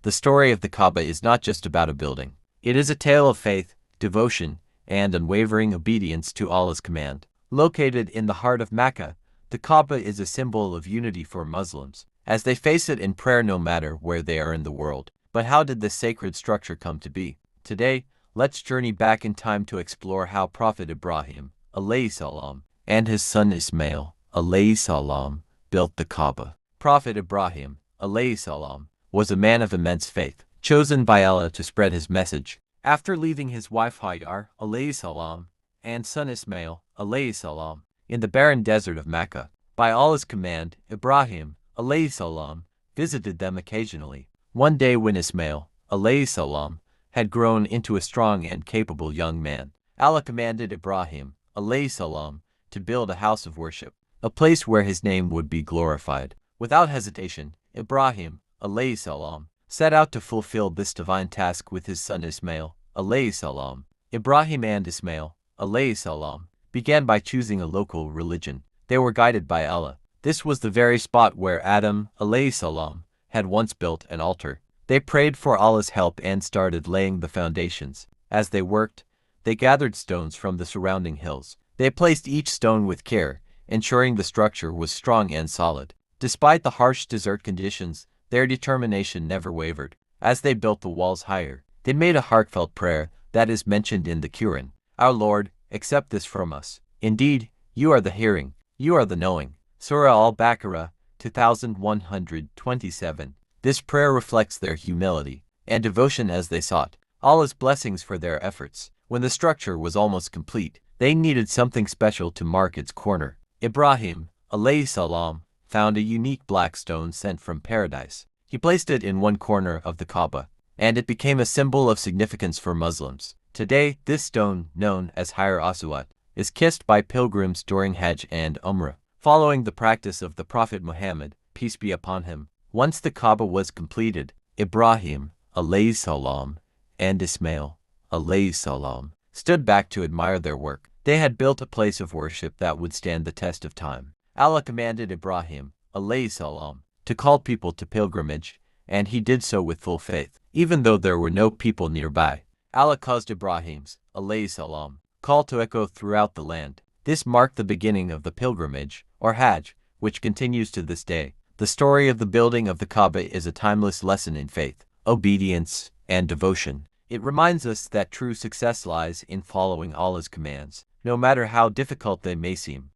The story of the Kaaba is not just about a building. It is a tale of faith, devotion, and unwavering obedience to Allah's command. Located in the heart of Mecca, the Kaaba is a symbol of unity for Muslims, as they face it in prayer no matter where they are in the world. But how did this sacred structure come to be? Today, let's journey back in time to explore how Prophet Ibrahim, alayhi salam, and his son Ismail, alayhi salam, built the Kaaba. Prophet Ibrahim, alayhi salam, was a man of immense faith, chosen by Allah to spread his message. After leaving his wife Hajar, alayhi salam, and son Ismail, alayhi salam, in the barren desert of Mecca, by Allah's command, Ibrahim, alayhi salam, visited them occasionally. One day when Ismail, alayhi salam, had grown into a strong and capable young man, Allah commanded Ibrahim, alayhi salam, to build a house of worship, a place where his name would be glorified. Without hesitation, Ibrahim, alayhi salam, set out to fulfill this divine task with his son Ismail, alayhi salam. Ibrahim and Ismail, alayhi salam, began by choosing a local religion. They were guided by Allah. This was the very spot where Adam, alayhi salam, had once built an altar. They prayed for Allah's help and started laying the foundations. As they worked, they gathered stones from the surrounding hills. They placed each stone with care, ensuring the structure was strong and solid. Despite the harsh desert conditions, their determination never wavered. As they built the walls higher, they made a heartfelt prayer that is mentioned in the Quran. Our Lord, accept this from us. Indeed, you are the hearing, you are the knowing. Surah Al-Baqarah, 2127. This prayer reflects their humility and devotion as they sought Allah's blessings for their efforts. When the structure was almost complete, they needed something special to mark its corner. Ibrahim, alayhi salam, found a unique black stone sent from paradise. He placed it in one corner of the Kaaba, and it became a symbol of significance for Muslims. Today, this stone, known as Hajar Aswad, is kissed by pilgrims during Hajj and Umrah, following the practice of the Prophet Muhammad, peace be upon him. Once the Kaaba was completed, Ibrahim, alayhi salam, and Ismail, alayhi salam, stood back to admire their work. They had built a place of worship that would stand the test of time. Allah commanded Ibrahim, alayhi salam, to call people to pilgrimage, and he did so with full faith. Even though there were no people nearby, Allah caused Ibrahim's, alayhi salam, call to echo throughout the land. This marked the beginning of the pilgrimage, or Hajj, which continues to this day. The story of the building of the Kaaba is a timeless lesson in faith, obedience, and devotion. It reminds us that true success lies in following Allah's commands, no matter how difficult they may seem.